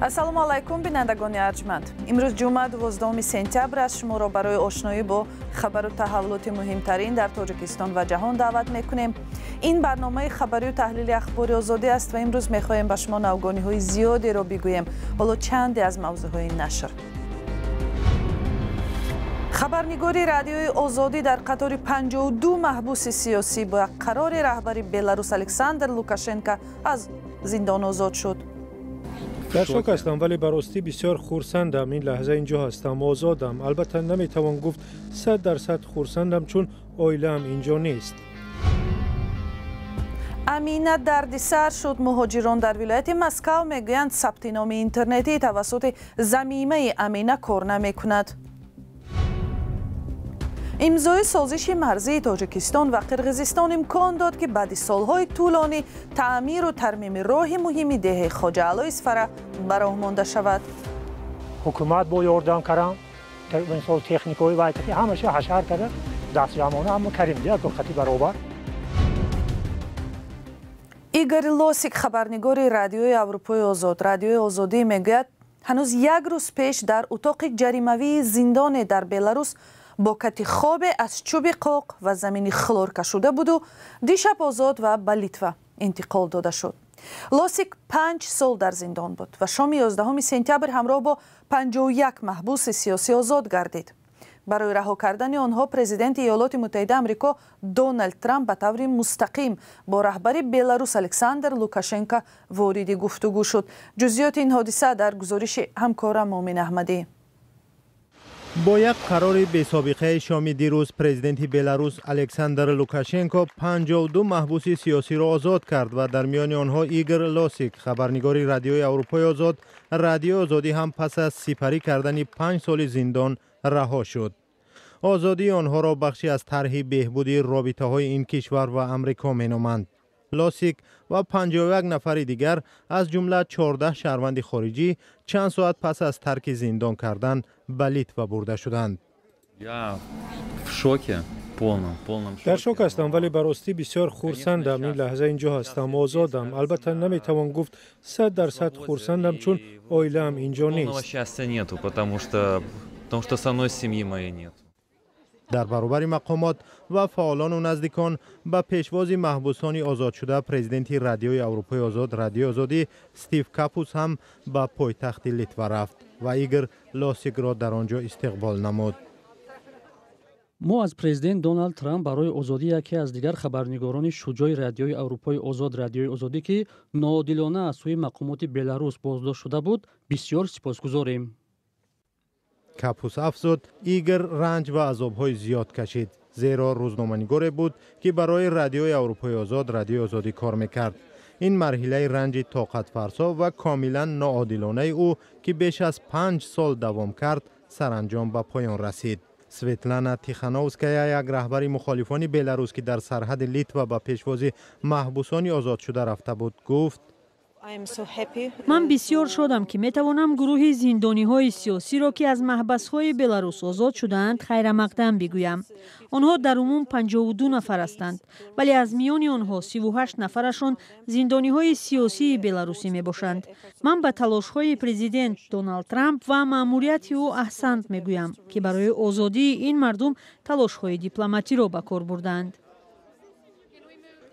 ассалому алайкум бинандагони арҷманд. имрӯз ҷумъа 12 сентябр аст. шуморо барои ошноӣ бо хабару таҳаввулоти муҳимтарин дар тоҷикистон ва ҷаҳон даъват мекунем. ин барномаи хабарию таҳлили ахбори озодӣ аст ва имрӯз мехоҳем ба шумо навгониҳои зиёдеро бигӯем. ҳоло чанде аз мавзӯъҳои нашр. хабарнигори радиои озодӣ дар қатори 52 маҳбуси сиёсӣ ба қарори раҳбари Беларус Александр Лукашенко аз зиндон озод шуд. در شوک هستم ولی به راستی بسیار خرسندم. این لحظه اینجا هستم، آزادم. البته نمیتوان گفت 100% خرسندم چون عائله‌ام اینجا نیست. امینه دردسر شد. مهاجران در ولایت مسکو میگویند ثبت نام اینترنتی توسط ضمیمه امینه کار نمیکند. امضای سازش مرزی تاجیکستان و قرقیزستان امکان داد که بعد سالهای طولانی تعمیر و ترمیم راه مهمی ده خواجه علی اسفر براه مانده شود. حکومت با یاردم کردن مثلا تکنیکای وایتی همش حشر کرده دست جمعانه اما کریم دیگه دقتی برابر. ایگور لوسیک خبرنگاری رادیوی اروپای آزاد رادیوی آزادی میگوید هنوز یک روز پیش در اتاق جریموی زندان در بلاروس با کتی خواب از چوب قاق و زمین خلور کشیده بود و دیشب آزاد و به لیتوا انتقال داده شد. لوسیک 5 سال در زندان بود و شام 11 سپتامبر همراه با 51 محبوس سیاسی آزاد گردید. برای رها کردن آنها پرزیدنت ایالات متحده آمریکا دونالد ترامپ به طور مستقیم با رهبر بلاروس الکساندر لوکاشنکو وارد گفتگو شد. جزئیات این حادثه در گزارش همکارم مومن احمدی. با یک قرار بی‌سابقه شام دیروز پرزیدنت بلاروس الکساندر لوکاشنکو 52 محبوس سیاسی را آزاد کرد و در میان آنها ایگور لوسیک خبرنگاری رادیوی اروپای آزاد رادیو آزادی هم پس از سپری کردن 5 سال زندان رها شد. آزادی آنها را بخشی از طرح بهبودی رابطه‌های این کشور و آمریکا مینامند. لوسیک و 51 نفر دیگر از جمله 14 شهروند خارجی چند ساعت پس از ترک زندان کردن به لیتوا برده شدند. در شوک هستم ولی به راستی بسیار خرسندم. این لحظه اینجا هستم، آزادم. البته نمیتوان گفت 100% خرسندم چون عائله‌ام اینجا نیست. در برابر مقامات و فعالان و نزدیکان به پیشواز محبوسان آزاد شده پرزیدنت رادیوی اروپای آزاد رادیو آزادی استیو کاپوس هم به پایتخت لیتوا رفت و ایگور لوسیک را در آنجا استقبال نمود. ما از پرزیدنت دونالد ترامپ برای آزادی یکی از دیگر خبرنگاران شجاع رادیوی اروپای آزاد رادیوی آزادی که ناعادلانه از سوی مقامات بلاروس بازداشت شده بود بسیار سپاسگزاریم. کاپوس افزود ایگور رنج و عذاب‌های زیاد کشید زیرا روزنامه‌نگار بود که برای رادیوی اروپای آزاد رادیو آزادی کار میکرد. این مرحله رنج طاقت فرسا و کاملا ناعادلانه او که بیش از 5 سال دوام کرد سرانجام به پایان رسید. سویتلانا تیخانووسکایا یک رهبر مخالفان بلاروس که در سرحد لیتوا به پیشوازی محبوسان آزاد شده رفته بود گفت من بسیار شدم که میتوانم گروه زندانی‌های سیاسی را که از محبس‌های بلاروس آزاد شدند خیر مقدم بگویم. آنها در عموم 52 نفر هستند ولی از میان آنها 38 نفرشان زندانی‌های سیاسی بلاروسی میباشند. من به تلاش‌های پرزیدنت دونالد ترامپ و مأموریت او احسنت میگویم که برای آزادی این مردم تلاش‌های دیپلماتی را به کار بردند.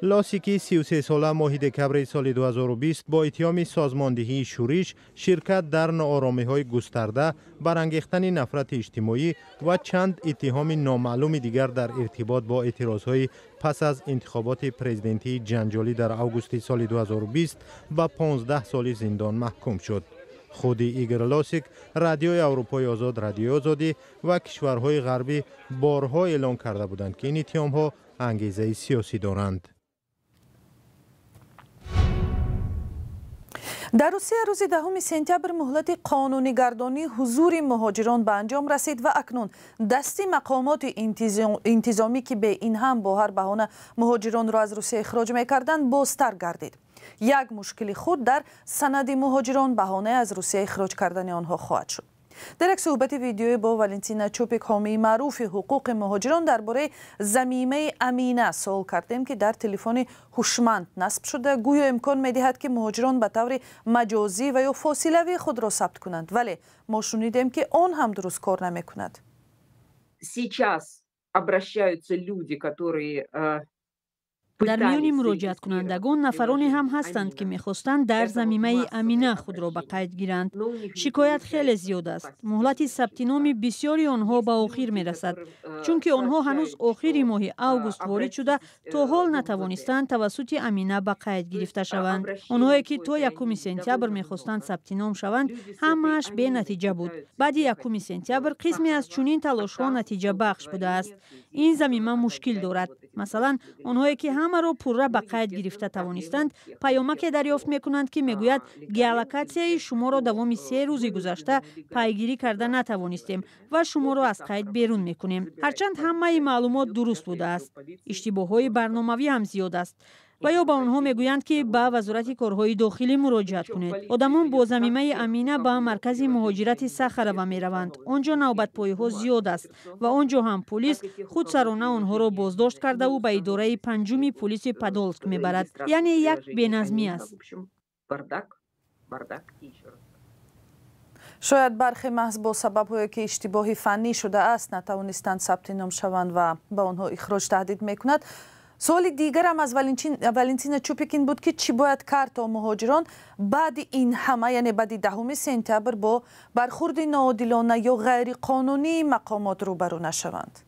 لوسیکی 33 ساله ماه دکبر سال 2020 با اتهام سازماندهی شورش، شرکت در ناآرامی‌های گسترده، برانگیختن نفرت اجتماعی و چند اتهام نامعلوم دیگر در ارتباط با اعتراضهای پس از انتخابات پرزیدنتی جنجالی در آگوست سال 2020 به 15 سال زندان محکوم شد. خود ایگور لوسیک رادیوی اروپای آزاد رادیو آزادی و کشورهای غربی بارها اعلام کرده بودند که این اتهام‌ها انگیزه سیاسی دارند. در روسیه روز 10 سپتامبر مهلت قانونی گردانی حضور مهاجران به انجام رسید و اکنون دستی مقامات انتظامی که به این هم با هر بهانه مهاجران را از روسیه اخراج می‌کردند بازتر گردید. یک مشکل خود در سند مهاجران بهانه از روسیه اخراج کردن آنها خواهد شد. در یک صحبت ویدیویی با والنتینا چوپیک حامی معروف حقوق مهاجران درباره ضمیمه امینه سوال کردیم که در تلفن هوشمند نصب شده گویا امکان می‌دهد که مهاجران به طور مجازی و یا فاصلوی خود را ثبت کنند، ولی ما شنیدیم که آن هم درست کار نمی‌کند. Сейчас обращаются люди, которые در میان مراجعت کنندگان نفرانی هم هستند که می‌خواستند در ضمیمه امینه خود را به قید گیرند. شکایت خیلی زیاد است. مهلت ثبت نام بسیاری آنها به آخر می‌رسد، چون که آنها هنوز آخر ماه اوگوست وارد شده تا حال نتوانستند توسط امینه به قید گرفته شوند. آنهایی که تا 1 سپتامبر می‌خواستند ثبت نام شوند همه‌اش به نتیجه بود. بعد 1 سپتامبر قسمی از چنین تلاش‌ها نتیجه بخش بوده است. این ضمیمه مشکل دارد. مثلا آنهایی که همه را پوره به قید گرفته توانستند پیامک دریافت میکنند که میگوید گیالوکاسیای شما را دوام 3 روز گذشته پیگیری کرده نتوانستیم و شما را از قید بیرون میکنیم. هرچند همه معلومات درست بوده است، اشتباه‌های برنامه‌ای هم زیاد است و یا به آنها میگویند که به وزارت کارهای داخلی مراجعت کنید. آدمان با ضمیمه امینه به مرکز مهاجرت سخروه میروند. آنجا نوبت‌پایی‌ها زیاد است و آنجا هم پلیس خودسرانه آنها را بازداشت کرده و به اداره 5 پلیس پادولسک میبرد. یعنی یک بی‌نظمی است. شاید برخی محض با سبب‌هایی که اشتباهی فنی شده است نتوانستند ثبت نام شوند و به آنها اخراج تهدید میکند. سوال دیگر هم از والنتینا چوپیک این بود که چی باید کرد تا مهاجران بعد این همه، یعنی بعد 10 سپتامبر، با برخورد ناعادلانه یا غیر قانونی مقامات روبرو نشوند؟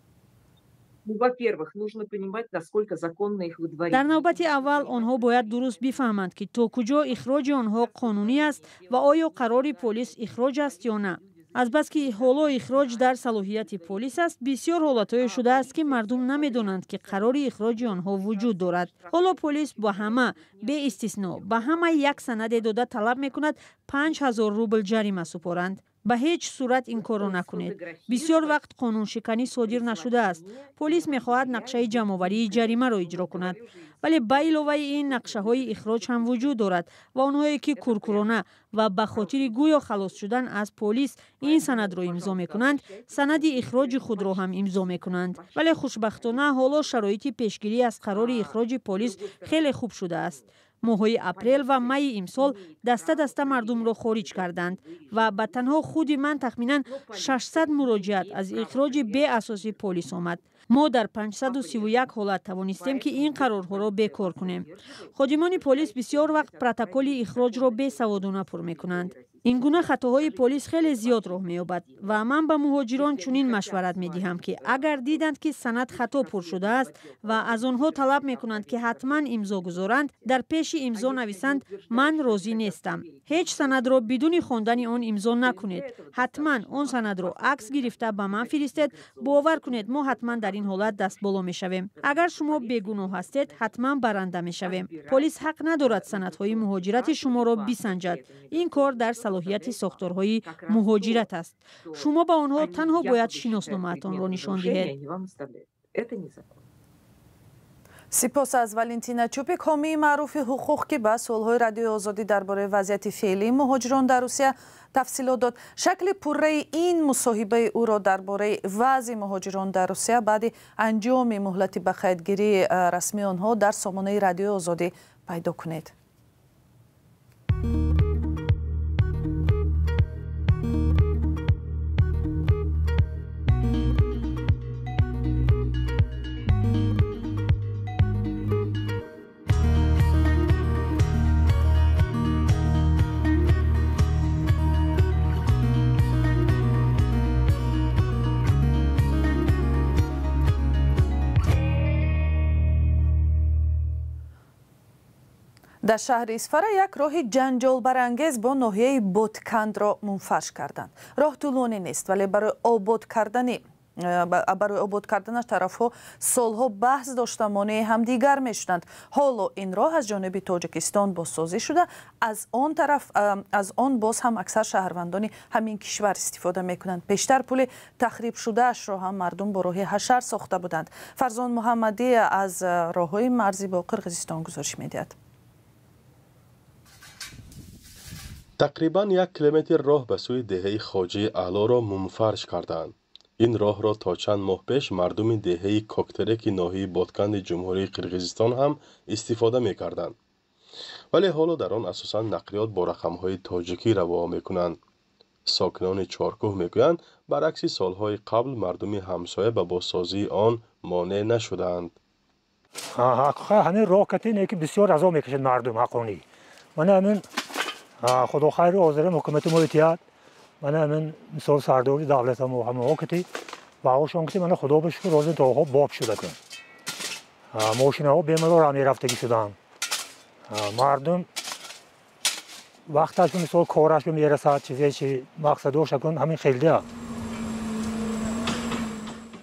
در نوبت اول آنها باید درست بفهمند که تا کجا اخراج آنها قانونی است و آیا قرار پلیس اخراج است یا نه. از بس که حالا اخراج در صلاحیت پلیس است، بسیار حالت‌های شده است که مردم نمی‌دانند که قرار اخراج آنها وجود دارد. حالا پلیس با همه به استثنا به همه یک سند داده طلب می‌کند 5000 روبل جریمه سپارند. به هیچ صورت این کار را نکنید. بسیار وقت قانون شکنی صادر نشده است. پلیس می‌خواهد نقشه جمع‌آوری جریمه را اجرا کند، ولی به علاوه این نقشه‌های اخراج هم وجود دارد و آنهایی که کورکورانه و به خاطر گویا خلاص شدن از پلیس این سند را امضا می‌کنند، سند اخراج خود را هم امضا می‌کنند. ولی خوشبختانه حالا شرایط پیشگیری از قرار اخراج پلیس خیلی خوب شده است. ماه‌های اپریل و می امسال دسته مردم را خارج کردند و به تنها خود من تخمیناً 600 مراجعت از اخراج بی اساس پلیس آمد. ما در 531 حالت توانستیم که این قرارها را بیکار کنیم. خادمان پلیس بسیار وقت پروتکل اخراج را بی‌سوادانه پر می‌کنند. این گونه خطاهای پلیس خیلی زیاد راه می‌یابد و من به مهاجران چنین مشورت می‌دهم که اگر دیدند که سند خطا پر شده است و از آنها طلب می‌کنند که حتما امضا گذارند، در پیش امضا نویسند من راضی نیستم. هیچ سند را بدون خواندن آن امضا نکنید. حتما آن سند را عکس گرفته به من فرستید. باور کنید ما حتما در این حالت دست بالا می‌شویم. اگر شما بیگناه هستید حتما برنده می‌شویم. پلیس حق ندارد سندهای مهاجرت شما را بسنجد. این کار در صلاحیت ساختارهای مهاجرت است. شما با آنها تنها باید شناسنامه‌تان را نشان دهید. سپاس از والنتینا چوپیک حامی معروف حقوق که به سوال‌های رادیو آزادی درباره وضعیت فعلی مهاجران در روسیه تفصیلات داد. شکل پره این مصاحبه او را درباره وضع مهاجران در روسیه بعد انجام مهلت به قیدگیری رسمی آنها در سامانه رادیو آزادی پیدا کنید. در شهر اصفهان یک راه جنجال برانگیز با ناحیه بادکند را منفرش کردند. راه طولانی نیست ولی برای آباد کردنش طرفها سالها بحث داشته مانع همدیگر میشدند. حالا این راه از جانب تاجیکستان بازسازی شده. از آن باز هم اکثر شهروندان همین کشور استفاده میکنند. پیشتر پل تخریب شده اش را هم مردم با راه حشر ساخته بودند. فرزان محمدی از راههای مرزی با قرقیزستان گزارش میدهد. تقریبا 1 کیلومتر راه به سوی دهه خواجه اعلی را منفرش کردند. این راه را تا چند ماه پیش مردم دهه کوکترک ناحیه بادکند جمهوری قرقیزستان هم استفاده می‌کردند. ولی حالا در آن اساساً نقلیات با رقم‌های تاجیکی روا می‌کنند. ساکنان چارکوه میگویند برعکس سالهای قبل مردم همسایه به بازسازی آن مانع نشدند. همین راه کتی که بسیار رضا میکشند مردم حقانی. من همین خدا خیر حاضر حکومت محیطیت من همین مثال سرداری دولت هم همه وقتی و آشان کتی من خدا بشکر روز داغا باب شده کن. ماشین ها بیمار را میرفتگی شدن. مردم وقتش مثال کارش به میرسد چیزی چی مقصدش کن همین خیلی ها.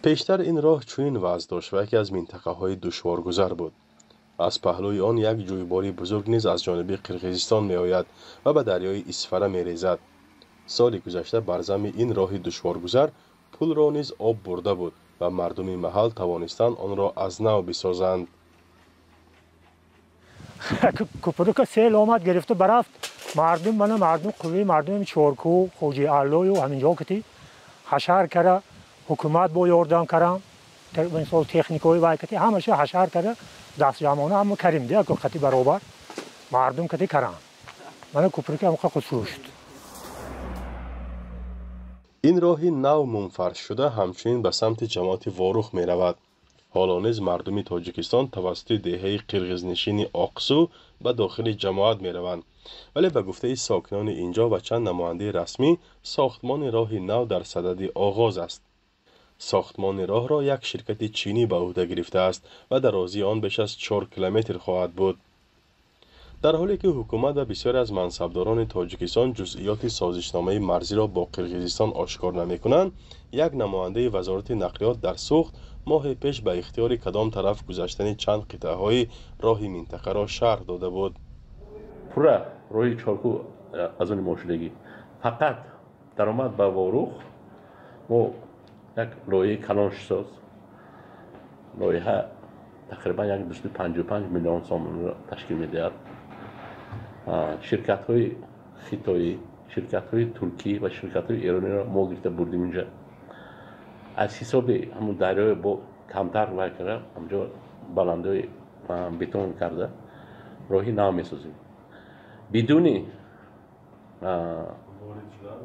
پیشتر این راه چنین وضع داشت و یکی از منطقه های دشوارگذر بود. از پهلوی آن یک جویباری بزرگ نیز از جانب قرقیزستان می آید و به دریای اسفره می ریزد. سال گذشته بر ضم این راه دشوارگذر پل را نیز آب برده بود و مردم محل توانستند آن را از نو بسازند. کپرو که سیل آمد گرفته برفت مردم قوی مردم چارکو خوجه اعلی و همینجا کتی حشر کرده حکومت با یاردم کردن مثال تکنیکوی و کتی همشه حشر کرده دست جمعانه هم کریم دیگه کتی برابر مردم کتی کردن من کپرو که هم خود شد. این راهی نو منفرش شده همچنین به سمت جماعت واروخ می رود. حالا نیز مردم تاجیکستان توسط دهه قرقیزنشین آقسو به داخل جماعت می روند. ولی به گفته ساکنان اینجا و چند نماینده رسمی ساختمان راه نو در صدد آغاز است. ساختمان راه را یک شرکت چینی به عهده گرفته است و درازی آن بیش از 4 کیلومتر خواهد بود. در حالی که حکومت و بسیاری از منصبداران تاجیکستان جزئیات سازشنامه مرزی را با قرقیزستان آشکار نمی‌کنند، یک نماینده وزارت نقلیات در سوخت ماه پیش به اختیار کدام طرف گذشتن چند قطعه های راه منطقه را شرح داده بود. پورا روی چارکو از اون مشکلی فقط درآمد به واروخ و یک لایه کلانش ساز لایه تقریبا 255 میلیون سوم را تشکیل می‌دهد. شرکت های خیتایی، شرکت های ترکی و شرکت های ایرانی را ما گرفته بردیم اینجا. از حساب همون دریای با کمتر وای کرده همجا بلندای بتون کرده راهی نو می‌سازیم بدون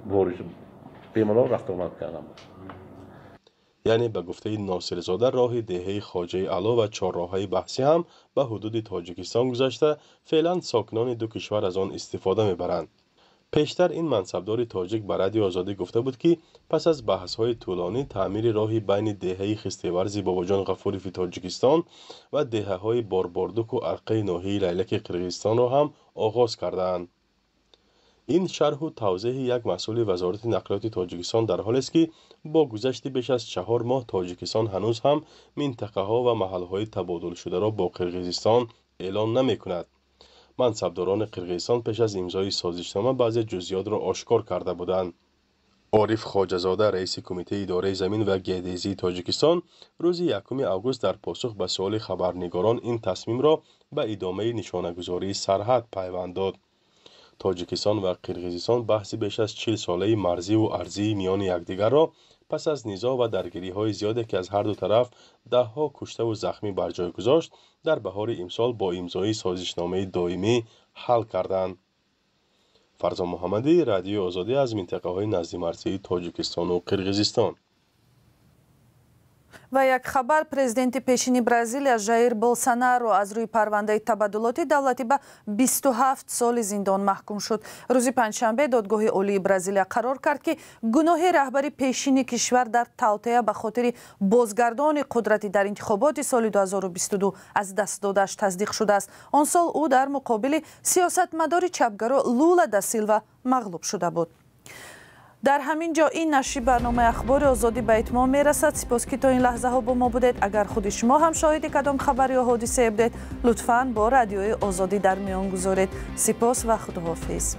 وارد بیمار رفت آمد کردم. یعنی به گفته ناصرزاده راه دهه خواجه اعلی و چهارراه‌های بحثی هم به حدود تاجیکستان گذشته فعلا ساکنان دو کشور از آن استفاده میبرند. پیشتر این منصبدار تاجیک به رادیو آزادی گفته بود که پس از بحث‌های طولانی تعمیر راهی بین دهه خسته‌ورز باباجان غفوری فی تاجیکستان و دهه‌های بارباردوک و ارقه ناحیه لیلک قرقیزستان را هم آغاز کردند. این شرح و توضیح یک مسئول وزارت نقلیات تاجیکستان در حالی است که با گذشت بیش از 4 ماه تاجیکستان هنوز هم منطقه ها و محل های تبادل شده را با قرقیزستان اعلان نمی کند. منصبداران قرقیزستان پیش از امضای سازشنامه بعضی جزئیات را آشکار کرده بودند. عارف خواجه‌زاده رئیس کمیته اداره زمین و گردیزی تاجیکستان روز 1 آگوست در پاسخ به سوال خبرنگاران این تصمیم را به ادامه نشانه‌گذاری سرحد پیوند داد. تاجیکستان و قرقیزستان بحث بیش از 40 ساله مرزی و ارضی میان یکدیگر را پس از نزاع و درگیری‌های زیادی که از هر دو طرف ده‌ها کشته و زخمی بر جای گذاشت در بهار امسال با امضای سازشنامه دائمی حل کردند. فرزا محمدی، رادیو آزادی از منطقه‌های نزدیک‌مرزی تاجیکستان و قرقیزستان. و یک خبر президенти пешини Бразилия Жаир Болсонаро аз рӯи парвандаи табаддулоти давлатӣ ба 27 соли зиндон маҳкум шуд. рӯзи панҷшанбе додгоҳи олии Бразилия қарор кард ки гуноҳи раҳбари пешини кишвар дар тавтея ба хотири бозгардони қудрати дар интихоботи соли 2022 аз даст додааш тасдиқ шудааст. он сол ӯ дар муқобили сиёсатмадори чапгаро Лула да Силва мағлуб шуда буд. در همین جا این نشر برنامه اخبار آزادی به اتمام میرسد. سپاس که تا این لحظه ها با ما بودید. اگر خود شما هم شاهد کدام خبر یا حادثه بودید لطفاً با رادیوی آزادی در میان گذارید. سپاس و خداحافظ.